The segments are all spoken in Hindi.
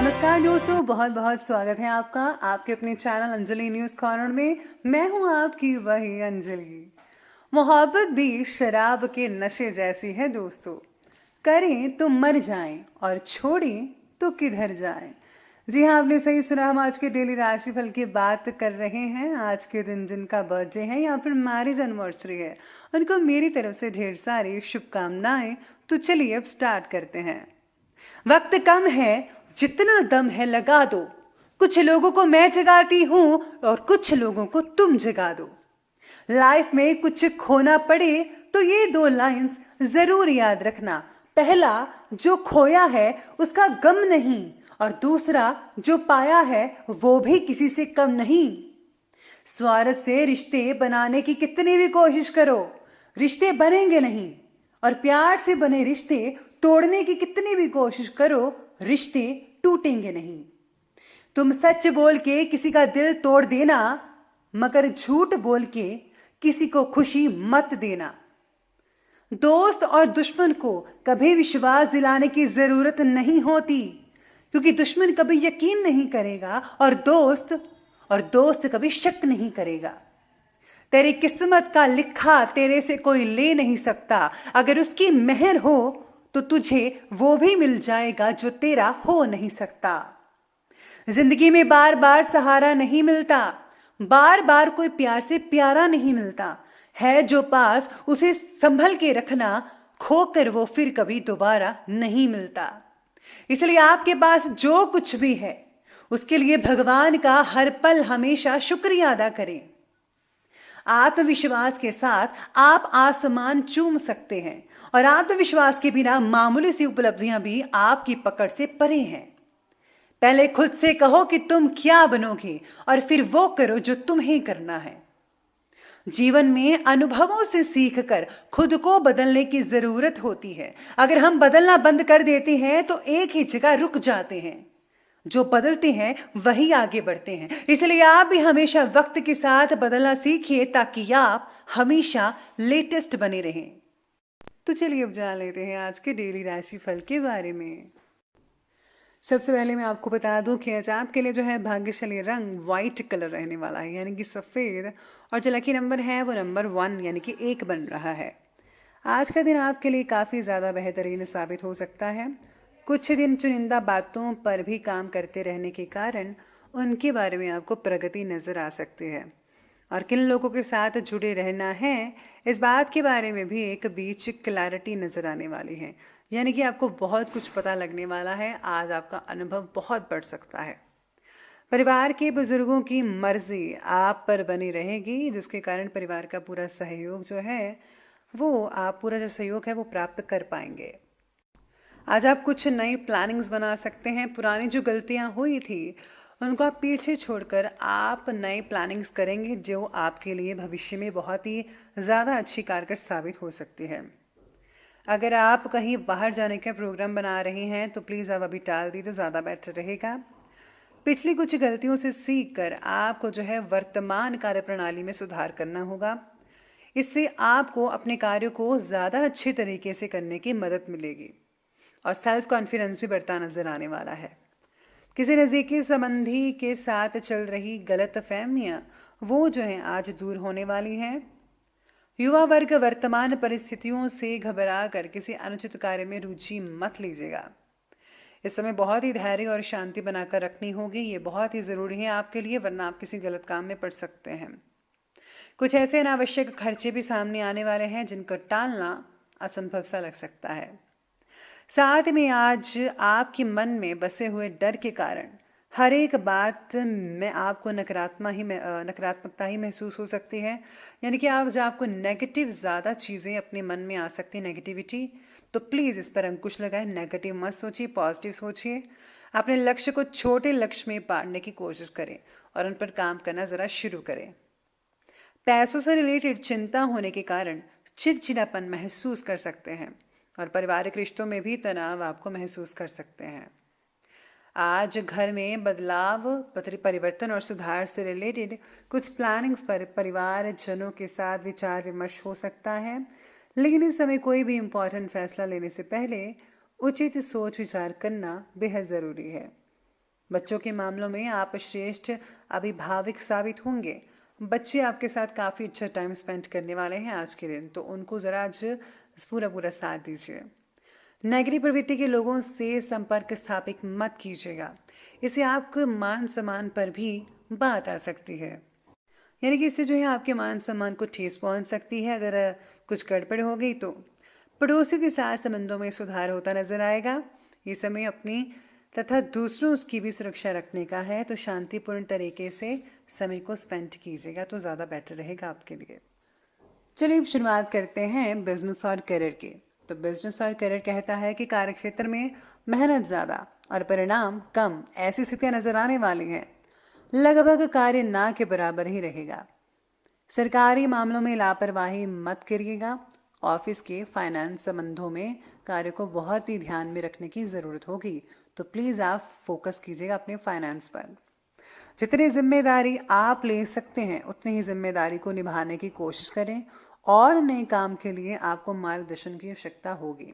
नमस्कार दोस्तों, बहुत बहुत स्वागत है आपका आपके अपने चैनल अंजलि न्यूज़ कॉर्नर में। मैं हूं आपकी वही अंजलि। मोहब्बत भी शराब के नशे जैसी है दोस्तों, करें तो मर जाएं और छोड़ें तो किधर जाएं। जी हाँ, आपने सही सुना। हम आज के डेली राशिफल की बात कर रहे हैं। आज के दिन जिनका बर्थडे है या फिर मैरिज एनिवर्सरी है, उनको मेरी तरफ से ढेर सारी शुभकामनाएं। तो चलिए अब स्टार्ट करते हैं। वक्त कम है, जितना दम है लगा दो। कुछ लोगों को मैं जगाती हूं और कुछ लोगों को तुम जगा दो। लाइफ में कुछ खोना पड़े तो ये दो लाइंस जरूर याद रखना। पहला, जो खोया है उसका गम नहीं, और दूसरा, जो पाया है वो भी किसी से कम नहीं। स्वार्थ से रिश्ते बनाने की कितनी भी कोशिश करो, रिश्ते बनेंगे नहीं। और प्यार से बने रिश्ते तोड़ने की कितनी भी कोशिश करो, रिश्ते टूटेंगे नहीं। तुम सच बोल के किसी का दिल तोड़ देना, मगर झूठ बोल के किसी को खुशी मत देना। दोस्त और दुश्मन को कभी विश्वास दिलाने की जरूरत नहीं होती, क्योंकि दुश्मन कभी यकीन नहीं करेगा और दोस्त कभी शक नहीं करेगा। तेरी किस्मत का लिखा तेरे से कोई ले नहीं सकता। अगर उसकी मेहर हो तो तुझे वो भी मिल जाएगा जो तेरा हो नहीं सकता। जिंदगी में बार बार सहारा नहीं मिलता, बार बार कोई प्यार से प्यारा नहीं मिलता। है जो पास उसे संभल के रखना, खोकर वो फिर कभी दोबारा नहीं मिलता। इसलिए आपके पास जो कुछ भी है उसके लिए भगवान का हर पल हमेशा शुक्रिया अदा करें। आत्मविश्वास के साथ आप आसमान चूम सकते हैं, और आत्मविश्वास के बिना मामूली सी उपलब्धियां भी आपकी पकड़ से परे हैं। पहले खुद से कहो कि तुम क्या बनोगे, और फिर वो करो जो तुम्हें करना है। जीवन में अनुभवों से सीखकर खुद को बदलने की जरूरत होती है। अगर हम बदलना बंद कर देते हैं तो एक ही जगह रुक जाते हैं। जो बदलते हैं वही आगे बढ़ते हैं। इसलिए आप भी हमेशा वक्त के साथ बदलना सीखिए, ताकि आप हमेशा लेटेस्ट बने रहें। तो चलिए अब जान लेते हैं आज के डेली राशिफल के बारे में। सबसे पहले मैं आपको बता दूं कि आज आपके लिए जो है भाग्यशाली रंग व्हाइट कलर रहने वाला है, यानी कि सफ़ेद। और जो लकी नंबर है वो नंबर 1 यानी कि 1 बन रहा है। आज का दिन आपके लिए काफ़ी ज़्यादा बेहतरीन साबित हो सकता है। कुछ दिन चुनिंदा बातों पर भी काम करते रहने के कारण उनके बारे में आपको प्रगति नज़र आ सकती है। और किन लोगों के साथ जुड़े रहना है, इस बात के बारे में भी एक बीच क्लैरिटी नज़र आने वाली है। यानी कि आपको बहुत कुछ पता लगने वाला है। आज आपका अनुभव बहुत बढ़ सकता है। परिवार के बुजुर्गों की मर्जी आप पर बनी रहेगी, जिसके कारण परिवार का पूरा सहयोग जो है पूरा जो सहयोग है वो प्राप्त कर पाएंगे। आज आप कुछ नई प्लानिंग्स बना सकते हैं। पुरानी जो गलतियां हुई थी उनको आप पीछे छोड़कर आप नई प्लानिंग्स करेंगे, जो आपके लिए भविष्य में बहुत ही ज़्यादा अच्छी कारगर साबित हो सकती है। अगर आप कहीं बाहर जाने का प्रोग्राम बना रहे हैं तो प्लीज़ आप अभी टाल दी तो ज़्यादा बेटर रहेगा। पिछली कुछ गलतियों से सीख कर आपको जो है वर्तमान कार्य प्रणाली में सुधार करना होगा। इससे आपको अपने कार्यों को ज़्यादा अच्छे तरीके से करने की मदद मिलेगी, और सेल्फ कॉन्फिडेंस भी बढ़ता नजर आने वाला है। किसी नज़दीकी संबंधी के साथ चल रही गलत फहमियाँ वो जो हैं आज दूर होने वाली हैं। युवा वर्ग वर्तमान परिस्थितियों से घबरा कर किसी अनुचित कार्य में रुचि मत लीजिएगा। इस समय बहुत ही धैर्य और शांति बनाकर रखनी होगी। ये बहुत ही ज़रूरी है आपके लिए, वरना आप किसी गलत काम में पड़ सकते हैं। कुछ ऐसे अनावश्यक खर्चे भी सामने आने वाले हैं जिनको टालना असंभव सा लग सकता है। साथ में आज आपके मन में बसे हुए डर के कारण हर एक बात में आपको नकारात्मकता ही महसूस हो सकती है। यानी कि आपको नेगेटिव ज़्यादा चीज़ें अपने मन में आ सकती हैं, नेगेटिविटी। तो प्लीज़ इस पर अंकुश लगाएं। नेगेटिव मत सोचिए, पॉजिटिव सोचिए। अपने लक्ष्य को छोटे लक्ष्य में पाने की कोशिश करें और उन पर काम करना ज़रा शुरू करें। पैसों से रिलेटेड चिंता होने के कारण चिड़चिड़ापन महसूस कर सकते हैं, और पारिवारिक रिश्तों में भी तनाव आपको महसूस कर सकते हैं। आज घर में बदलाव, परिवर्तन और सुधार से रिलेटेड कुछ प्लानिंग्स पर परिवार जनों के साथ विचार विमर्श हो सकता है, लेकिन इस समय कोई भी इम्पोर्टेंट फैसला लेने से पहले उचित सोच विचार करना बेहद ज़रूरी है। बच्चों के मामलों में आप श्रेष्ठ अभिभावक साबित होंगे। बच्चे आपके साथ काफ़ी अच्छा टाइम स्पेंड करने वाले हैं आज के दिन, तो उनको ज़रा आज पूरा पूरा साथ दीजिए। नेगेटिव प्रवृत्ति के लोगों से संपर्क स्थापित मत कीजिएगा, इससे आपके मान सम्मान पर भी बात आ सकती है। यानी कि इससे जो है आपके मान सम्मान को ठेस पहुंच सकती है। अगर कुछ गड़बड़ हो गई तो पड़ोसियों के साथ संबंधों में सुधार होता नजर आएगा। ये समय अपनी तथा दूसरों की भी सुरक्षा रखने का है, तो शांतिपूर्ण तरीके से समय को स्पेंड कीजिएगा तो ज़्यादा बेटर रहेगा आपके लिए। चलिए अब शुरुआत करते हैं बिजनेस और करियर की। तो बिजनेस और करियर कहता है कि कार्यक्षेत्र में मेहनत ज़्यादा और परिणाम कम, ऐसी स्थितियाँ नजर आने वाली हैं। लगभग कार्य ना के बराबर ही रहेगा। सरकारी मामलों में लापरवाही मत करिएगा। ऑफिस के फाइनेंस संबंधों में कार्य को बहुत ही ध्यान में रखने की ज़रूरत होगी, तो प्लीज़ आप फोकस कीजिएगा अपने फाइनेंस पर। जितनी जिम्मेदारी आप ले सकते हैं उतनी ही जिम्मेदारी को निभाने की कोशिश करें, और नए काम के लिए आपको मार्गदर्शन की आवश्यकता होगी।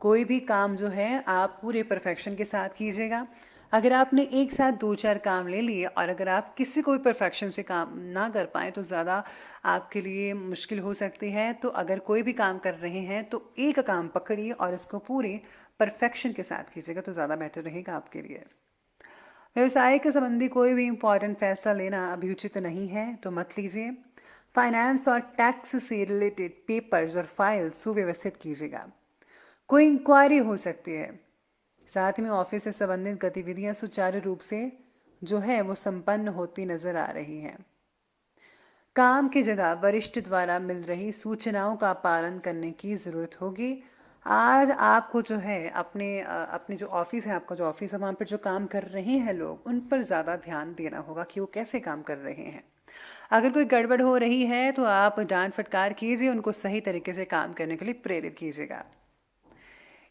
कोई भी काम जो है आप पूरे परफेक्शन के साथ कीजिएगा। अगर आपने एक साथ 2-4 काम ले लिए और अगर आप किसी को भी परफेक्शन से काम ना कर पाएँ तो ज़्यादा आपके लिए मुश्किल हो सकती है। तो अगर कोई भी काम कर रहे हैं तो एक काम पकड़िए और इसको पूरे परफेक्शन के साथ कीजिएगा तो ज़्यादा बेटर रहेगा आपके लिए। व्यवसाय के संबंधी कोई भी इम्पॉर्टेंट फैसला लेना अभी उचित नहीं है तो मत लीजिए। फाइनेंस और टैक्स से रिलेटेड पेपर्स और फाइल्स सुव्यवस्थित कीजिएगा। कोई इंक्वायरी हो सकती है। साथ में ऑफिस से संबंधित गतिविधियां सुचारू रूप से जो है वो संपन्न होती नजर आ रही हैं। काम की जगह वरिष्ठ द्वारा मिल रही सूचनाओं का पालन करने की ज़रूरत होगी। आज आपको जो है अपने जो ऑफिस है, आपका जो ऑफिस है वहाँ पर जो काम कर रहे हैं लोग, उन पर ज़्यादा ध्यान देना होगा कि वो कैसे काम कर रहे हैं। अगर कोई गड़बड़ हो रही है तो आप डांट फटकार कीजिए, उनको सही तरीके से काम करने के लिए प्रेरित कीजिएगा।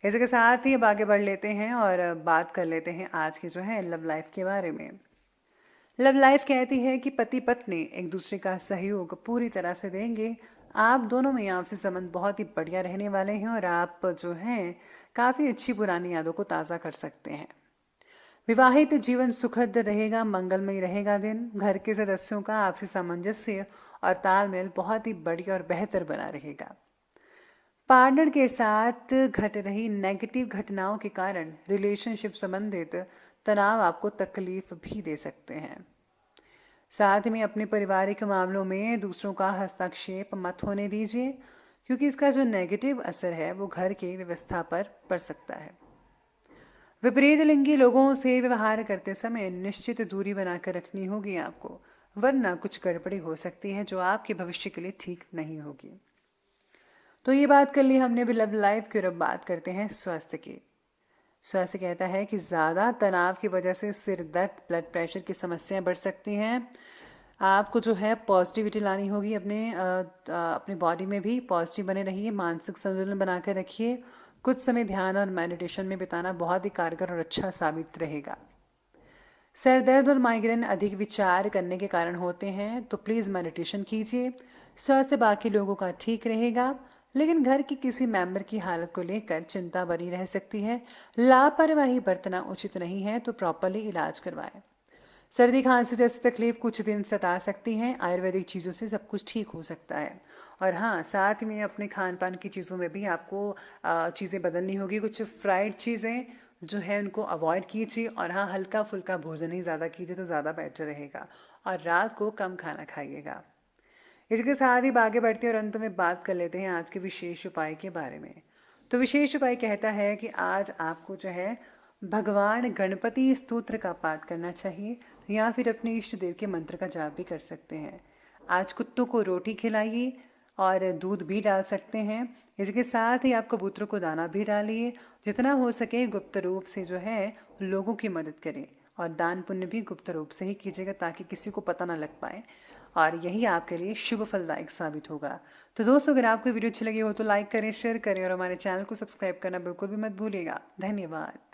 इसी के साथ ही अब आगे बढ़ लेते हैं और बात कर लेते हैं आज की जो है लव लाइफ के बारे में। लव लाइफ कहती है कि पति पत्नी एक दूसरे का सहयोग पूरी तरह से देंगे। आप दोनों में आपसी संबंध बहुत ही बढ़िया रहने वाले हैं और आप जो हैं काफ़ी अच्छी पुरानी यादों को ताज़ा कर सकते हैं। विवाहित जीवन सुखद रहेगा, मंगलमय रहेगा दिन। घर के सदस्यों का आपसी सामंजस्य और तालमेल बहुत ही बढ़िया और बेहतर बना रहेगा। पार्टनर के साथ घट रही नेगेटिव घटनाओं के कारण रिलेशनशिप संबंधित तनाव आपको तकलीफ भी दे सकते हैं। साथ में अपने पारिवारिक मामलों में दूसरों का हस्तक्षेप मत होने दीजिए, क्योंकि इसका जो नेगेटिव असर है वो घर की व्यवस्था पर पड़ सकता है। विपरीत लिंगी लोगों से व्यवहार करते समय निश्चित दूरी बनाकर रखनी होगी आपको, वरना कुछ गड़बड़ी हो सकती है जो आपके भविष्य के लिए ठीक नहीं होगी। तो ये बात कर ली हमने भी लव लाइफ की, और अब बात करते हैं स्वास्थ्य की। स्वास्थ्य कहता है कि ज़्यादा तनाव की वजह से सिर दर्द, ब्लड प्रेशर की समस्याएं बढ़ सकती हैं। आपको जो है पॉजिटिविटी लानी होगी अपने बॉडी में भी पॉजिटिव बने रहिए, मानसिक संतुलन बनाकर रखिए। कुछ समय ध्यान और मेडिटेशन में बिताना बहुत ही कारगर और अच्छा साबित रहेगा। सर दर्द और माइग्रेन अधिक विचार करने के कारण होते हैं, तो प्लीज़ मेडिटेशन कीजिए। स्वास्थ्य बाकी लोगों का ठीक रहेगा, लेकिन घर की किसी मेंबर की हालत को लेकर चिंता बनी रह सकती है। लापरवाही बरतना उचित नहीं है, तो प्रॉपरली इलाज करवाएं। सर्दी खांसी जैसी तकलीफ कुछ दिन सता सकती हैं। आयुर्वेदिक चीज़ों से सब कुछ ठीक हो सकता है। और हाँ, साथ में अपने खान पान की चीज़ों में भी आपको चीज़ें बदलनी होगी। कुछ फ्राइड चीज़ें जो है उनको अवॉइड कीजिए, और हाँ, हल्का फुल्का भोजन ही ज़्यादा कीजिए तो ज़्यादा बेटर रहेगा। और रात को कम खाना खाइएगा। इसके साथ ही आगे बढ़ते हैं और अंत में बात कर लेते हैं आज के विशेष उपाय के बारे में। तो विशेष उपाय कहता है कि आज आपको जो है भगवान गणपति स्तोत्र का पाठ करना चाहिए, या फिर अपने इष्ट देव के मंत्र का जाप भी कर सकते हैं। आज कुत्तों को रोटी खिलाइए और दूध भी डाल सकते हैं। इसके साथ ही आप कबूतरों को दाना भी डालिए। जितना हो सके गुप्त रूप से जो है लोगों की मदद करें, और दान पुण्य भी गुप्त रूप से ही कीजिएगा ताकि किसी को पता ना लग पाए, और यही आपके लिए शुभ फलदायक साबित होगा। तो दोस्तों, अगर आपको वीडियो अच्छी लगी हो तो लाइक करें, शेयर करें और हमारे चैनल को सब्सक्राइब करना बिल्कुल भी मत भूलिएगा। धन्यवाद।